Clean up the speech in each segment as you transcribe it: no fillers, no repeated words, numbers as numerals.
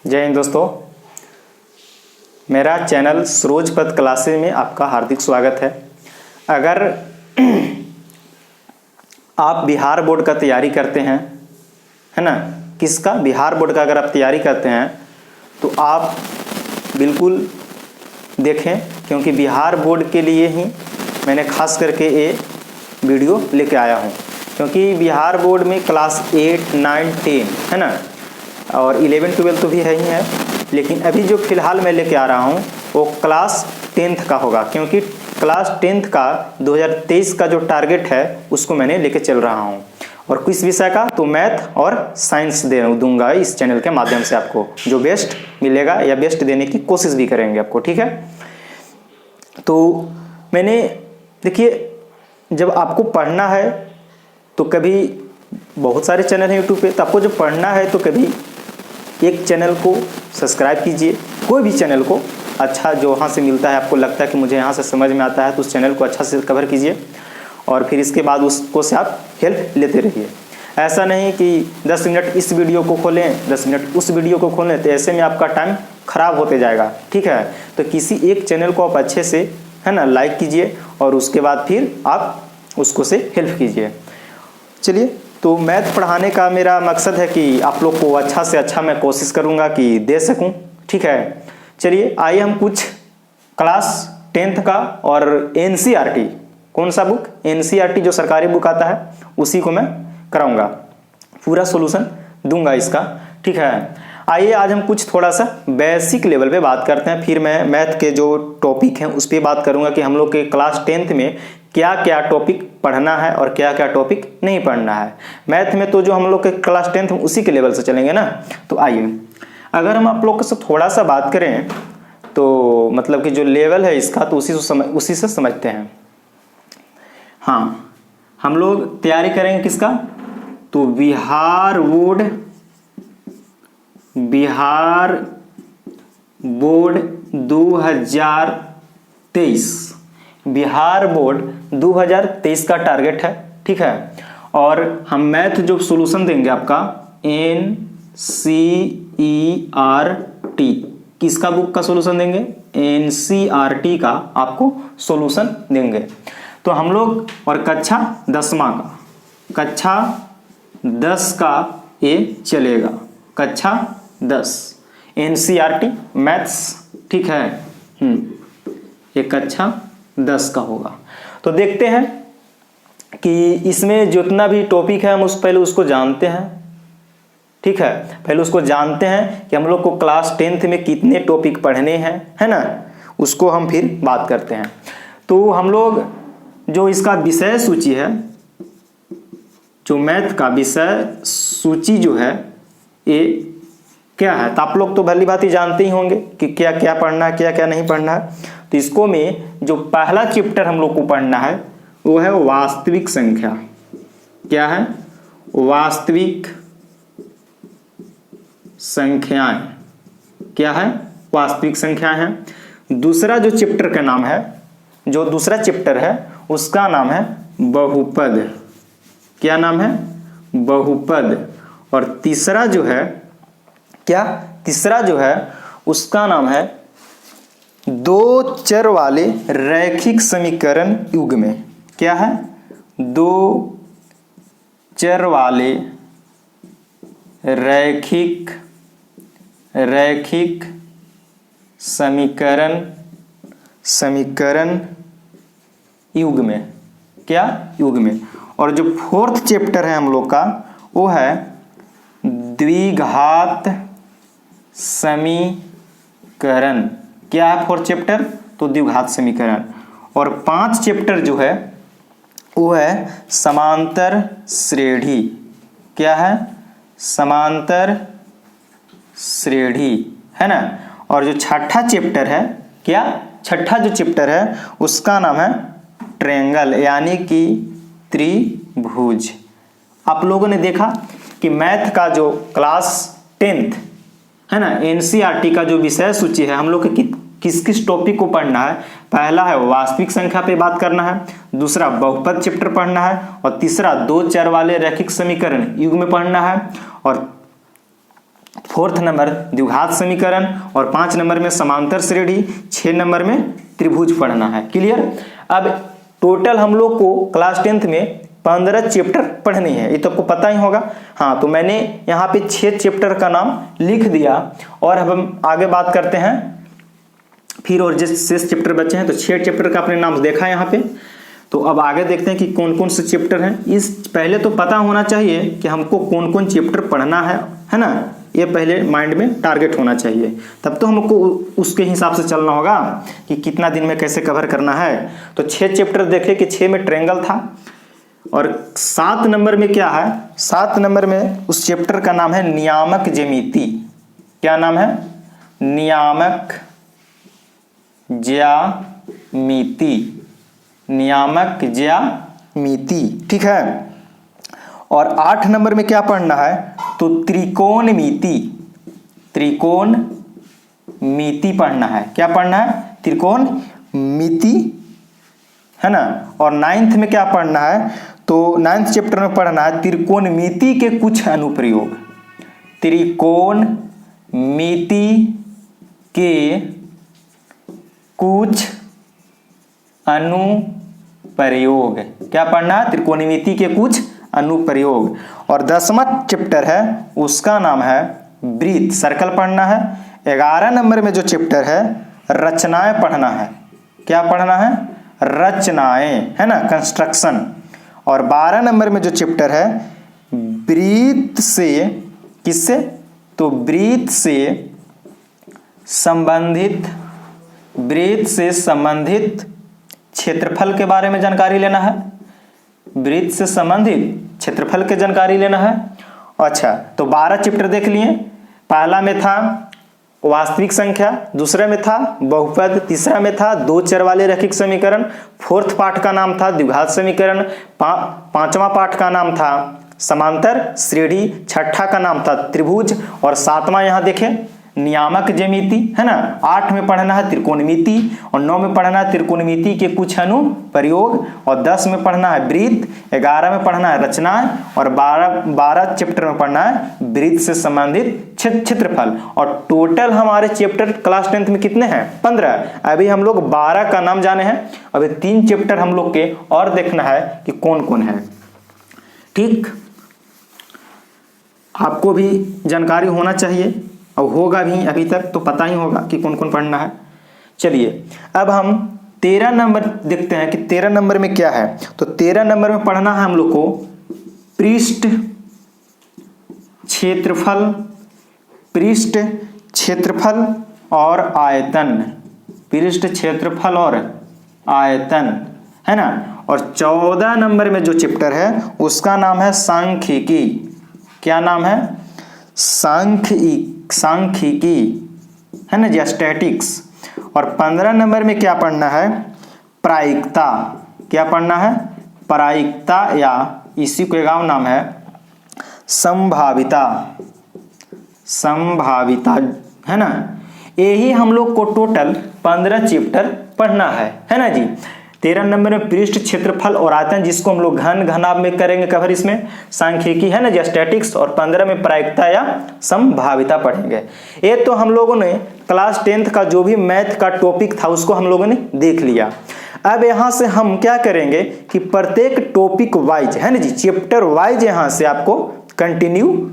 जय हिंद दोस्तों, मेरा चैनल सरोजपद क्लासेज में आपका हार्दिक स्वागत है। अगर आप बिहार बोर्ड का तैयारी करते हैं, है ना, किसका, बिहार बोर्ड का अगर आप तैयारी करते हैं तो आप बिल्कुल देखें, क्योंकि बिहार बोर्ड के लिए ही मैंने खास करके ये वीडियो लेके आया हूँ। क्योंकि बिहार बोर्ड में क्लास 8, 9, 10 है ना, और 11, 12 तो भी है ही है, लेकिन अभी जो फिलहाल मैं लेके आ रहा हूँ वो क्लास 10th का होगा। क्योंकि क्लास 10th का 2023 का जो टारगेट है उसको मैंने लेके चल रहा हूँ। और किस विषय का, तो मैथ और साइंस दूंगा इस चैनल के माध्यम से। आपको जो बेस्ट मिलेगा या बेस्ट देने की कोशिश भी करेंगे आपको, ठीक है। तो मैंने, देखिए, जब आपको पढ़ना है तो कभी बहुत सारे चैनल हैं यूट्यूब पे, तो आपको जब पढ़ना है तो कभी एक चैनल को सब्सक्राइब कीजिए, कोई भी चैनल को अच्छा जो वहाँ से मिलता है, आपको लगता है कि मुझे यहाँ से समझ में आता है, तो उस चैनल को अच्छा से कवर कीजिए और फिर इसके बाद उसको से आप हेल्प लेते रहिए। ऐसा नहीं कि 10 मिनट इस वीडियो को खोलें, 10 मिनट उस वीडियो को खोलें, तो ऐसे में आपका टाइम खराब होते जाएगा, ठीक है। तो किसी एक चैनल को आप अच्छे से, है ना, लाइक कीजिए और उसके बाद फिर आप उसको से हेल्प कीजिए। चलिए, तो मैथ पढ़ाने का मेरा मकसद है कि आप लोग को अच्छा से अच्छा मैं कोशिश करूंगा कि दे सकूं, ठीक है। चलिए, आइए हम कुछ क्लास 10th का और एनसीईआरटी, कौन सा बुक, एनसीईआरटी जो सरकारी बुक आता है उसी को मैं कराऊंगा, पूरा सॉल्यूशन दूंगा इसका, ठीक है। आइए आज हम कुछ थोड़ा सा बेसिक लेवल पे बात करते हैं, फिर मैं मैथ के जो टॉपिक हैं उस पर बात करूंगा कि हम लोग के क्लास 10th में क्या क्या टॉपिक पढ़ना है और क्या क्या टॉपिक नहीं पढ़ना है। मैथ में तो जो हम लोग के क्लास 10th में उसी के लेवल से चलेंगे ना। तो आइए, अगर हम आप लोग से थोड़ा सा बात करें तो मतलब कि जो लेवल है इसका, तो उसी से समझते हैं। हाँ, हम लोग तैयारी करेंगे किसका, तो बिहार बोर्ड 2023, बिहार बोर्ड 2023 का टारगेट है, ठीक है। और हम मैथ जो सॉल्यूशन देंगे आपका एनसीईआरटी, किसका बुक का सॉल्यूशन देंगे, एनसीईआरटी का आपको सॉल्यूशन देंगे। तो हम लोग, और कक्षा 10वां का, कक्षा 10 का ये चलेगा, कक्षा 10 एनसीईआरटी मैथ्स, ठीक है। ये कक्षा 10 का होगा। तो देखते हैं कि इसमें जितना भी टॉपिक है हम पहले उसको जानते हैं, ठीक है। पहले उसको जानते हैं कि हम लोग को क्लास 10th में कितने टॉपिक पढ़ने हैं, है ना, उसको हम फिर बात करते हैं। तो हम लोग जो इसका विषय सूची है, जो मैथ का विषय सूची जो है ये क्या है, तो आप लोग तो भली भांति जानते ही होंगे कि क्या क्या पढ़ना है, क्या क्या नहीं पढ़ना है। तो इसको में जो पहला चैप्टर हम लोग को पढ़ना है वो है वास्तविक संख्या। क्या है, वास्तविक संख्याएं। क्या है, वास्तविक संख्याएं हैं। दूसरा जो चैप्टर का नाम है, जो दूसरा चैप्टर है उसका नाम है बहुपद। क्या नाम है, बहुपद। और तीसरा जो है क्या, तीसरा जो है उसका नाम है दो चर वाले रैखिक समीकरण युग्म। क्या है, दो चर वाले रैखिक समीकरण युग्म। क्या, युग्म। और जो फोर्थ चैप्टर है हम लोग का वो है द्विघात समीकरण। क्या है फोर्थ चैप्टर, तो द्विघात समीकरण। और 5 चैप्टर जो है वो है समांतर श्रेणी। क्या है, समांतर श्रेणी, है ना। और जो छठा चैप्टर है, क्या, छठा जो चैप्टर है उसका नाम है ट्रायंगल, यानी कि त्रिभुज। आप लोगों ने देखा कि मैथ का जो क्लास 10th है ना, एनसीईआरटी का जो विषय सूची है, हम लोग के किस किस टॉपिक को पढ़ना है। पहला है वास्तविक संख्या पे बात करना है, दूसरा बहुपद चैप्टर पढ़ना है, और तीसरा दो चर वाले रैखिक समीकरण युग्म में पढ़ना है, और 4th नंबर द्विघात समीकरण, और 5 नंबर में समांतर श्रेणी, 6 नंबर में त्रिभुज पढ़ना है। क्लियर। अब टोटल हम लोग को क्लास 10th में 15 चैप्टर पढ़नी है, ये तो आपको पता ही होगा। हाँ, तो मैंने यहाँ पे 6 चैप्टर का नाम लिख दिया, और अब हम आगे बात करते हैं फिर, और जिस 6 चैप्टर बचे हैं, तो 6 चैप्टर का आपने नाम देखा यहाँ पे। तो अब आगे देखते हैं कि कौन कौन से चैप्टर हैं। इस पहले तो पता होना चाहिए कि हमको कौन कौन चैप्टर पढ़ना है ना, ये पहले माइंड में टारगेट होना चाहिए, तब तो हमको उसके हिसाब से चलना होगा कि कितना दिन में कैसे कवर करना है। तो 6 चैप्टर देखे कि 6 में ट्रायंगल था, और 7 नंबर में क्या है, 7 नंबर में उस चैप्टर का नाम है नियामक ज्यामिति। क्या नाम है? नियामक ज्यामिति, नियामक ज्यामिति, ठीक है। और 8 नंबर में क्या पढ़ना है, तो त्रिकोणमिति, त्रिकोणमिति पढ़ना है। क्या पढ़ना है? त्रिकोणमिति, है ना। और 9th में क्या पढ़ना है, तो 9th चैप्टर में पढ़ना है त्रिकोणमिति के कुछ अनुप्रयोग, त्रिकोणमिति के कुछ अनुप्रयोग। क्या पढ़ना है? त्रिकोणमिति के कुछ अनुप्रयोग। और 10वां चैप्टर है उसका नाम है वृत्त, सर्कल पढ़ना है। 11 नंबर में जो चैप्टर है रचनाएं पढ़ना है। क्या पढ़ना है? रचनाएं, है ना, कंस्ट्रक्शन। और 12 नंबर में जो चैप्टर है वृत्त से, किससे, तो वृत्त से संबंधित, वृत्त से संबंधित क्षेत्रफल के बारे में जानकारी लेना है, वृत्त से संबंधित क्षेत्रफल के जानकारी लेना है। अच्छा, तो 12 चैप्टर देख लिए। पहला में था वास्तविक संख्या, दूसरे में था बहुपद, तीसरा में था 2 चर वाले रैखिक समीकरण, 4th पार्ट का नाम था द्विघात समीकरण, 5वां पार्ट का नाम था समांतर श्रेणी, 6ठा का नाम था त्रिभुज, और 7वां यहाँ देखें नियामक ज्यामिति, है ना। 8 में पढ़ना है त्रिकोणमिति, और 9 में पढ़ना है त्रिकोणमिति के कुछ अनुप्रयोग, और 10 में पढ़ना है वृत्त, 11 में पढ़ना है रचनाएं, और 12 चैप्टर में पढ़ना है वृत्त से संबंधित क्षेत्रफल। और टोटल हमारे चैप्टर क्लास 10th में कितने हैं? 15। अभी हम लोग 12 का नाम जाने हैं, अभी 3 चैप्टर हम लोग के और देखना है कि कौन कौन है। ठीक, आपको भी जानकारी होना चाहिए, और होगा भी, अभी तक तो पता ही होगा कि कौन कौन पढ़ना है। चलिए अब हम 13 नंबर देखते हैं कि 13 नंबर में क्या है। तो 13 नंबर में पढ़ना है हम लोग को पृष्ठ क्षेत्रफल, पृष्ठ क्षेत्रफल और आयतन, पृष्ठ क्षेत्रफल और आयतन, है ना। और 14 नंबर में जो चैप्टर है उसका नाम है सांख्यिकी। क्या नाम है? सांख्यिकी, है ना जी, स्टैटिक्स। और 15 नंबर में क्या पढ़ना है? प्रायिकता। क्या पढ़ना है? प्रायिकता, या इसी को एक और नाम है संभाविता, संभाविता, है ना। यही हम लोग को टोटल 15 चैप्टर पढ़ना है ना जी। 13 नंबर में पृष्ठ क्षेत्रफल और आयतन, जिसको हम लोग घनाभ में करेंगे कवर, इसमें सांख्यिकी, है ना जी, स्टैटिक्स। और 15 में प्रायिकता या संभाविता पढ़ेंगे। ये तो हम लोगों ने क्लास 10th का जो भी मैथ का टॉपिक था उसको हम लोगों ने देख लिया। अब यहाँ से हम क्या करेंगे कि प्रत्येक टॉपिक वाइज, है ना जी, चैप्टर वाइज यहाँ से आपको कंटिन्यू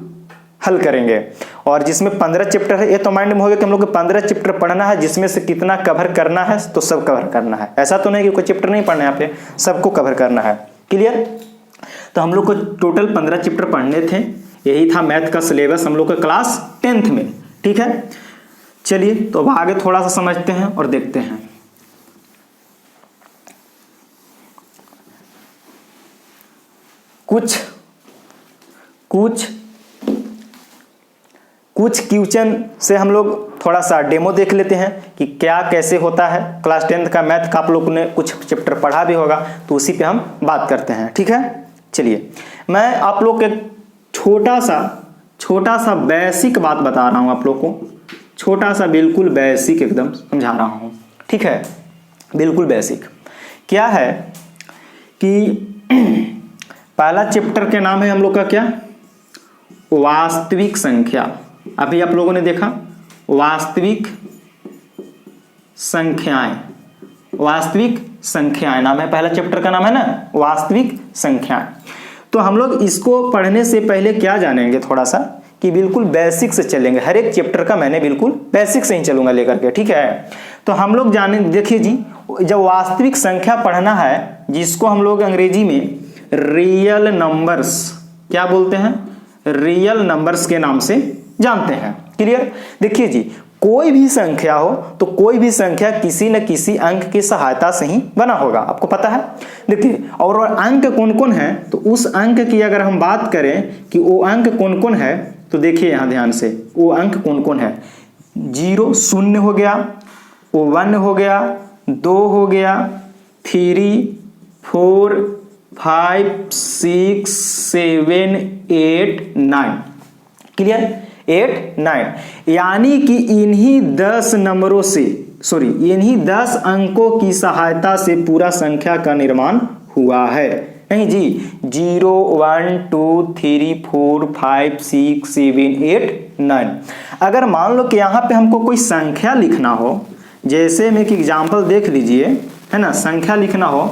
हल करेंगे। और जिसमें 15 चैप्टर है, ये तो माइंड में होगा कि हम लोग को 15 चैप्टर पढ़ना है, जिसमें से कितना कवर करना है, तो सब कवर करना है। ऐसा तो नहीं कि कोई चैप्टर नहीं पढ़ना है, यहाँ पे सबको कवर करना है। क्लियर। तो हम लोग को टोटल 15 चैप्टर पढ़ने थे, यही था मैथ का सिलेबस हम लोग का क्लास 10th में। ठीक है, चलिए तो अब आगे थोड़ा सा समझते हैं और देखते हैं। कुछ क्वेश्चन से हम लोग थोड़ा सा डेमो देख लेते हैं कि क्या कैसे होता है। क्लास 10th का मैथ का आप लोग ने कुछ चैप्टर पढ़ा भी होगा, तो उसी पे हम बात करते हैं। ठीक है, चलिए मैं आप लोग के छोटा सा बेसिक बात बता रहा हूं आप लोग को, छोटा सा बिल्कुल बेसिक एकदम समझा रहा हूं। ठीक है, बिल्कुल बेसिक। क्या है कि पहला चैप्टर के नाम है हम लोग का क्या? वास्तविक संख्या। अभी आप लोगों ने देखा वास्तविक संख्याएं, वास्तविक संख्याएं नाम है, पहला चैप्टर का नाम है ना वास्तविक संख्याएं। तो हम लोग इसको पढ़ने से पहले क्या जानेंगे थोड़ा सा कि बिल्कुल बेसिक से चलेंगे, हर एक चैप्टर का मैंने बिल्कुल बेसिक से ही चलूंगा लेकर के, ठीक है। तो हम लोग जाने, देखिए जी, जब वास्तविक संख्या पढ़ना है जिसको हम लोग अंग्रेजी में रियल नंबर्स क्या बोलते हैं, रियल नंबर्स के नाम से जानते हैं। क्लियर। देखिए जी, कोई भी संख्या हो तो कोई भी संख्या किसी न किसी अंक की सहायता से ही बना होगा, आपको पता है। देखिए, और अंक कौन कौन है, तो उस अंक की अगर हम बात करें कि वो अंक कौन कौन है, तो देखिए यहां ध्यान से, वो अंक कौन कौन है। 0 शून्य हो गया, 1 हो गया, 2 हो गया, 3 4 5 6 7 8 9। क्लियर। 8 9, यानी कि इन्हीं 10 नंबरों से, सॉरी, इन्हीं 10 अंकों की सहायता से पूरा संख्या का निर्माण हुआ है। नहीं जी, 0 1 2 3 4 5 6 7 8 9। अगर मान लो कि यहाँ पे हमको कोई संख्या लिखना हो, जैसे में कि एग्जाम्पल देख लीजिए, है ना, संख्या लिखना हो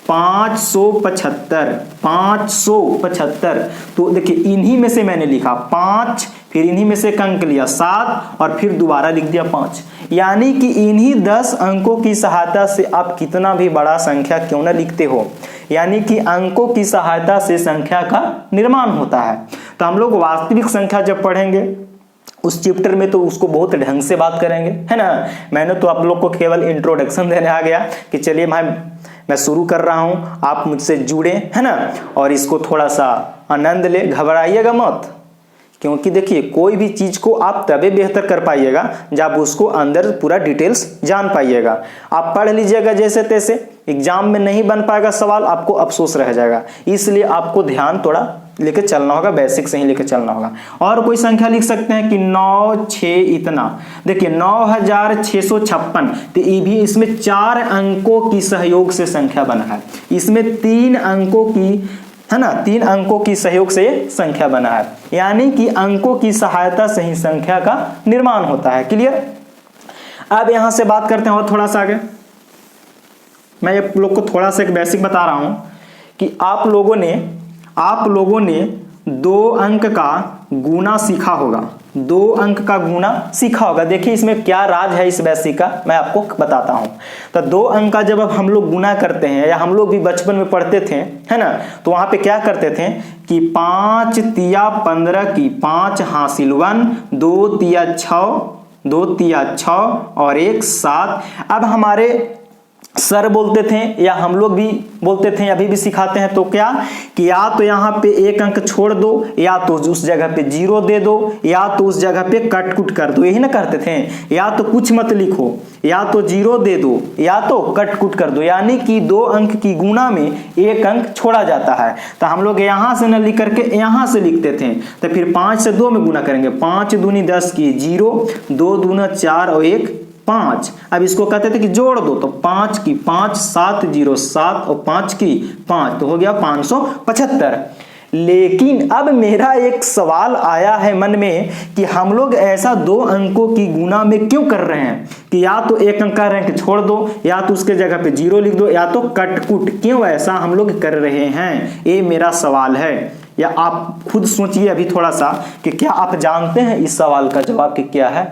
575, 575, तो देखिए इन्हीं में से मैंने लिखा 5, फिर इन्हीं में से एक अंक लिया 7 और फिर दोबारा लिख दिया 5, यानी कि इन्हीं 10 अंकों की सहायता से आप कितना भी बड़ा संख्या क्यों ना लिखते हो, यानी कि अंकों की सहायता से संख्या का निर्माण होता है। तो हम लोग वास्तविक संख्या जब पढ़ेंगे उस चैप्टर में तो उसको बहुत ढंग से बात करेंगे, है ना। मैंने तो आप लोग को केवल इंट्रोडक्शन देने आ गया कि चलिए मैं शुरू कर रहा हूं, आप मुझसे जुड़े, है ना, और इसको थोड़ा सा आनंद ले, घबराइएगा मत, क्योंकि देखिए कोई भी चीज को आप तभी बेहतर कर पाइएगा जब उसको अंदर पूरा डिटेल्स जान पाइएगा। आप पढ़ लीजिएगा जैसे तैसे, एग्जाम में नहीं बन पाएगा सवाल, आपको अफसोस रह जाएगा। इसलिए आपको ध्यान थोड़ा लेके चलना होगा, बेसिक से ही लेके चलना होगा। और कोई संख्या लिख सकते हैं कि 9 6 इतना, देखिए 9656, तो ये भी इसमें 4 अंकों की सहयोग से संख्या बना है, इसमें 3 अंकों की, है ना, 3 अंकों की सहयोग से संख्या बना है, यानी कि अंकों की सहायता से ही संख्या का निर्माण होता है। क्लियर। अब यहां से बात करते हैं और थोड़ा सा आगे, मैं आप लोग को थोड़ा सा एक बेसिक बता रहा हूं कि आप लोगों ने 2 अंक का गुना सीखा होगा, 2 अंक का गुना सीखा होगा। देखिए इसमें क्या राज है इस बेसिक का, मैं आपको बताता हूं। तो 2 अंक का जब हम लोग गुना करते हैं, या हम लोग भी बचपन में पढ़ते थे, है ना, तो वहां पे क्या करते थे कि 5 तिया 15 की 5 हासिल 1, 2 तिया 6, 2 तिया 6 और 1 7। अब हमारे सर बोलते थे, या हम लोग भी बोलते थे, अभी भी सिखाते हैं, तो क्या कि या तो यहाँ पे 1 अंक छोड़ दो, या तो उस जगह पे 0 दे दो, या तो उस जगह पे कट कुट कर दो, यही ना करते थे। या तो कुछ मत लिखो, या तो 0 दे दो, या तो कट कुट कर दो, यानी कि 2 अंक की गुना में 1 अंक छोड़ा जाता है। तो हम लोग यहां से न लिख करके यहां से लिखते थे, तो फिर 5 से 2 में गुना करेंगे, 5 दूनी 10 की 0, 2 दूना 4 और 1 5। अब इसको कहते थे कि जोड़ दो, तो 5 की 5 7 0 7 और 5 की 5, तो हो गया 575। लेकिन अब मेरा एक सवाल आया है मन में कि हम लोग ऐसा 2 अंकों की गुना में क्यों कर रहे हैं कि या तो 1 अंक का रैंक छोड़ दो, या तो उसके जगह पे 0 लिख दो, या तो कटकुट, क्यों ऐसा हम लोग कर रहे हैं, ये मेरा सवाल है। या आप खुद सोचिए अभी थोड़ा सा कि क्या आप जानते हैं इस सवाल का जवाब कि क्या है।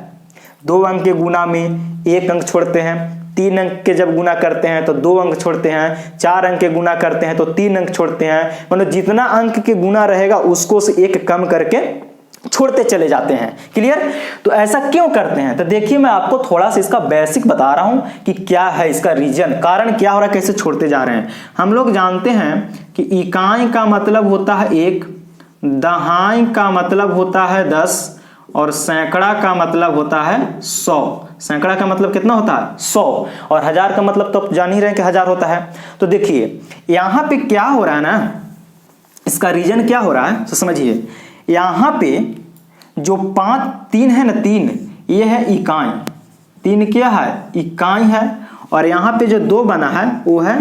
2 अंक के गुना में 1 अंक छोड़ते हैं, 3 अंक के जब गुना करते हैं तो 2 अंक छोड़ते हैं, 4 अंक के गुना करते हैं तो 3 अंक छोड़ते हैं, मतलब जितना अंक के गुना रहेगा उसको से 1 कम करके छोड़ते चले जाते हैं। क्लियर। तो ऐसा क्यों करते हैं, तो देखिए मैं आपको थोड़ा सा इसका बेसिक बता रहा हूं कि क्या है इसका रीजन, कारण क्या हो रहा है, कैसे छोड़ते जा रहे हैं। हम लोग जानते हैं कि इकाई का मतलब होता है 1, दहाई का मतलब होता है 10 और सैकड़ा का मतलब होता है 100। सैकड़ा का मतलब कितना होता है 100, और 1000 का मतलब तो आप जान ही रहे हैं कि 1000 होता है। तो देखिए यहां पे क्या हो रहा है ना, इसका रीजन क्या हो रहा है तो समझिए। यहां पे जो 3 है ना, 3 ये है इकाई, 3 क्या है इकाई है, और यहां पे जो 2 बना है वो है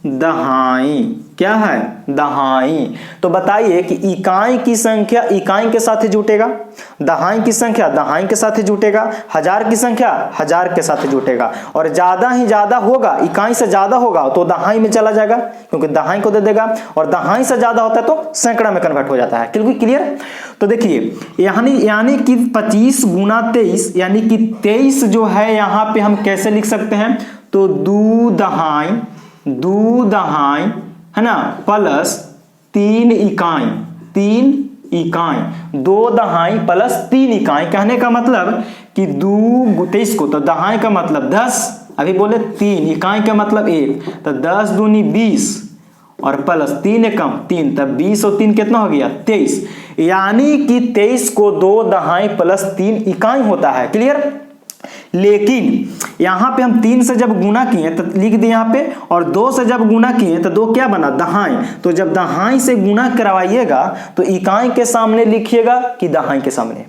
दहाई। क्या है, दहाई। तो बताइए कि इकाई की संख्या इकाई के साथ ही जुटेगा, दहाई की संख्या दहाई के साथ ही जुटेगा, हजार की संख्या हजार के साथ ही जुटेगा, और ज्यादा ही ज्यादा होगा, इकाई से ज्यादा होगा तो दहाई में चला जाएगा क्योंकि दहाई को दे देगा, और दहाई से ज्यादा होता है तो सैकड़ा में कन्वर्ट हो जाता है। क्लियर। तो देखिए यानी कि 25 गुना 23 यानी कि 23 जो है यहाँ पे हम कैसे लिख सकते हैं, तो दू दहाई है ना प्लस 3 इकाई, 3 इकाई, 2 दहाई प्लस 3 इकाई। कहने का मतलब कि 23 को तो दहाई का मतलब 10, अभी बोले 3 इकाई का मतलब 1, तो 10 दूनी 20 और प्लस 3 एकम 3, तब 20 और 3 कितना हो गया 23। यानी कि 23 को 2 दहाई प्लस 3 इकाई होता है। क्लियर। लेकिन यहां पे हम 3 से जब गुना किए तो लिख दिए यहां पे, और 2 से जब गुना किए तो 2 क्या बना, दहाई। तो जब दहाई से गुना करवाइएगा तो इकाई के सामने लिखिएगा कि दहाई के सामने।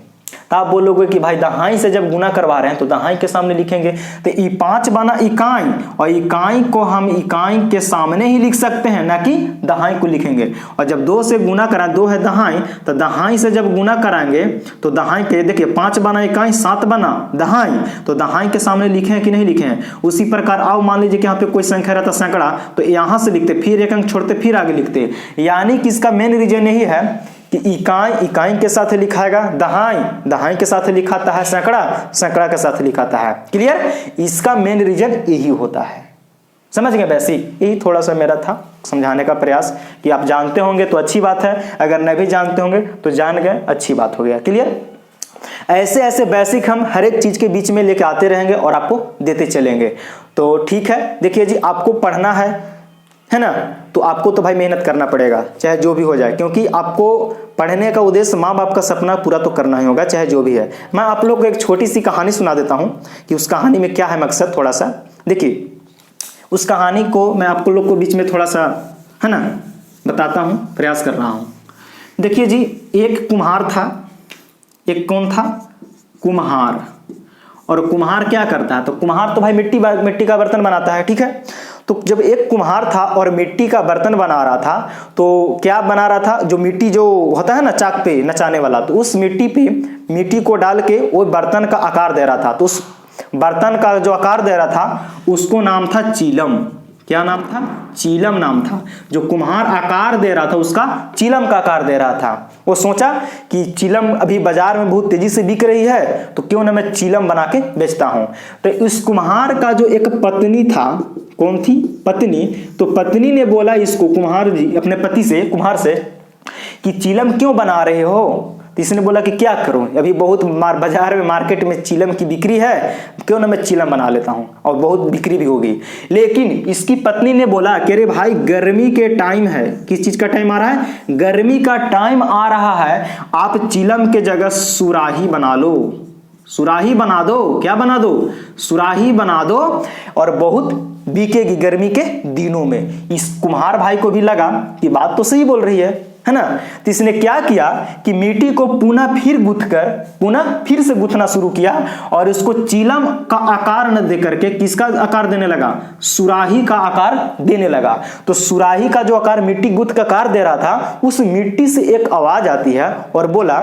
तो आप बोलोगे कि भाई दहाई से जब गुना करवा रहे हैं तो दहाई के सामने लिखेंगे, तो 5 बना इकाई, और इकाई को हम इकाई के सामने ही लिख सकते हैं, ना कि दहाई को लिखेंगे। और जब 2 से गुना करा, 2 है दहाई, तो दहाई से जब गुना कराएंगे तो दहाई के देखिए 5 बना इकाई, 7 बना दहाई, तो दहाई के सामने लिखे हैं कि नहीं लिखे हैं। उसी प्रकार आओ मान लीजिए कि यहाँ पे कोई संख्या रहता सैकड़ा, तो यहाँ से लिखते, फिर एक अंक छोड़ते, फिर आगे लिखते। यानी कि इसका मेन रीजन यही है कि इकाई के साथ लिखाएगा, दहाई के साथ लिखाता है, सैकड़ा के साथ लिखाता है। क्लियर। इसका मेन रीजन यही होता है। समझ गए वैसे यही थोड़ा सा मेरा था समझाने का प्रयास, कि आप जानते होंगे तो अच्छी बात है, अगर नहीं भी जानते होंगे तो जान गए, अच्छी बात हो गया। क्लियर। ऐसे ऐसे बेसिक हम हर एक चीज के बीच में लेके आते रहेंगे और आपको देते चलेंगे। तो ठीक है, देखिए जी आपको पढ़ना है ना, तो आपको तो भाई मेहनत करना पड़ेगा, चाहे जो भी हो जाए, क्योंकि आपको पढ़ने का उद्देश्य माँ बाप का सपना पूरा तो करना ही होगा, चाहे जो भी है। मैं आप लोग को एक छोटी सी कहानी सुना देता हूँ कि उस कहानी में क्या है मकसद, थोड़ा सा देखिए। उस कहानी को मैं आपको लोग को बीच में थोड़ा सा है ना बताता हूँ, प्रयास कर रहा हूँ। देखिए जी, एक कुम्हार था, एक कौन था, कुम्हार। और कुम्हार क्या करता है, तो कुम्हार तो भाई मिट्टी का बर्तन बनाता है, ठीक है। तो जब एक कुम्हार था और मिट्टी का बर्तन बना रहा था, तो क्या बना रहा था, जो मिट्टी जो होता है ना चाक पे नचाने वाला, तो उस मिट्टी पे मिट्टी को डाल के वो बर्तन का आकार दे रहा था। तो उस बर्तन का जो आकार दे रहा था उसको नाम था चीलम। क्या नाम था, चीलम नाम था। जो कुम्हार आकार दे रहा था उसका चीलम का आकार दे रहा था। वो सोचा कि चीलम अभी बाजार में बहुत तेजी से बिक रही है, तो क्यों ना मैं चीलम बना के बेचता हूं। तो इस कुम्हार का जो एक पत्नी था, कौन थी, पत्नी। तो पत्नी ने बोला इसको, कुम्हार जी अपने पति से, कुम्हार से, कि चीलम क्यों बना रहे हो। तो इसने बोला कि क्या करूं, अभी बहुत बाजार में मार्केट में चीलम की बिक्री है, क्यों ना मैं चीलम बना लेता हूं, और बहुत बिक्री भी होगी। लेकिन इसकी पत्नी ने बोला कि अरे भाई गर्मी के टाइम है, किस चीज का टाइम आ रहा है, गर्मी का टाइम आ रहा है, आप चीलम के जगह सुराही बना लो, सुराही बना दो। क्या बना दो, सुराही बना दो, और बहुत बिकेगी गर्मी के दिनों में। इस कुम्हार भाई को भी लगा कि बात तो सही बोल रही है ना। तो इसने क्या किया कि मिट्टी को पुनः फिर से गूंथना शुरू किया, और उसको चीलम का आकार न दे करके किसका आकार देने लगा, सुराही का आकार देने लगा। तो सुराही का जो आकार मिट्टी गूंथ का आकार दे रहा था, उस मिट्टी से एक आवाज आती है और बोला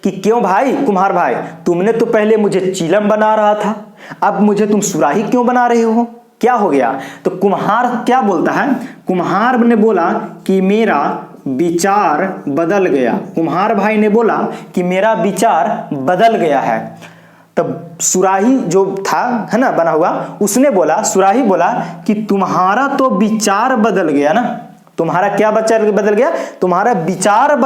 कि क्यों भाई, कुम्हार भाई, तुमने तो पहले मुझे चीलम बना रहा था, अब मुझे तुम सुराही क्यों बना रहे हो, क्या हो गया। तो कुम्हार क्या बोलता है, कुम्हार ने बोला कि मेरा विचार बदल गया। कुम्हार भाई ने बोला कि मेरा विचार बदल गया है। तब सुराही जो था है ना बना हुआ, उसने बोला, सुराही बोला कि तुम्हारा तो विचार बदल गया ना। तुम्हारा क्या बदल गया, तुम्हारा विचार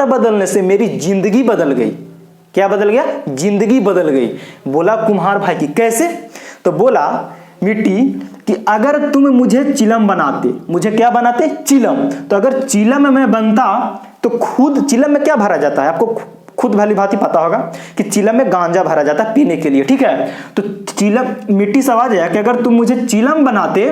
बदलने से मेरी जिंदगी बदल गई। क्या बदल गया, जिंदगी बदल गई। बोला कुम्हार भाई की कैसे, तो बोला मिट्टी कि अगर तुम मुझे चिलम बनाते, मुझे क्या बनाते, चिलम, तो अगर चिलम में बनता तो खुद चिलम में क्या भरा जाता है, आपको खुद भली भांति पता होगा कि चिलम में गांजा भरा जाता है पीने के लिए, ठीक है। तो चिलम, मिट्टी से आवाज आया कि अगर तुम मुझे चिलम बनाते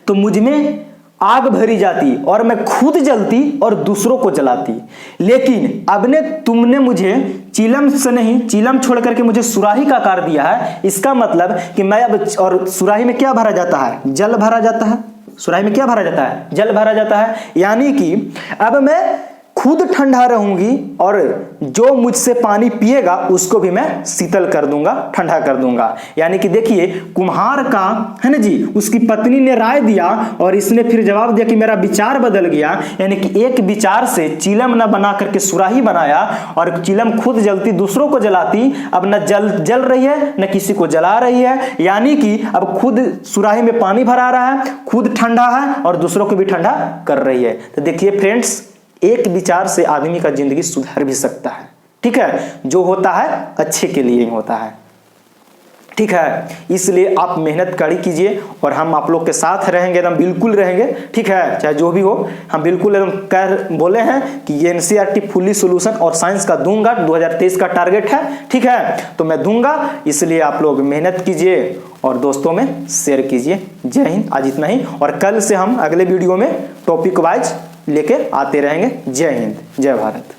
तो मुझ में आग भरी जाती और मैं खुद जलती और दूसरों को जलाती। लेकिन अब ने तुमने मुझे चिलम से नहीं, चिलम छोड़ करके मुझे सुराही का आकार दिया है। इसका मतलब कि मैं अब, और सुराही में क्या भरा जाता है, जल भरा जाता है, सुराही में क्या भरा जाता है? जल भरा जाता है। यानी कि अब मैं खुद ठंडा रहूंगी और जो मुझसे पानी पिएगा उसको भी मैं शीतल कर दूंगा, ठंडा कर दूंगा। यानी कि देखिए कुम्हार का है ना जी, उसकी पत्नी ने राय दिया और इसने फिर जवाब दिया कि मेरा विचार बदल गया। यानी कि एक विचार से चिलम न बना करके सुराही बनाया और चिलम खुद जलती दूसरों को जलाती, अब न जल रही है न किसी को जला रही है। यानी कि अब खुद सुराही में पानी भरा रहा है, खुद ठंडा है और दूसरों को भी ठंडा कर रही है। तो देखिए फ्रेंड्स, एक विचार से आदमी का जिंदगी सुधर भी सकता है। ठीक है, जो होता है अच्छे के लिए ही होता है। ठीक है, इसलिए आप मेहनत कड़ी कीजिए और हम आप लोग के साथ रहेंगे, एकदम बिल्कुल रहेंगे। ठीक है, चाहे जो भी हो, हम बिल्कुल एकदम बोले हैं कि ये एनसीईआरटी फुल्ली सोल्यूशन और साइंस का दूंगा। 2023 का टारगेट है। ठीक है, तो मैं दूंगा, इसलिए आप लोग मेहनत कीजिए और दोस्तों में शेयर कीजिए। जय हिंद। आज इतना ही, और कल से हम अगले वीडियो में टॉपिक वाइज लेके आते रहेंगे। जय हिंद, जय भारत।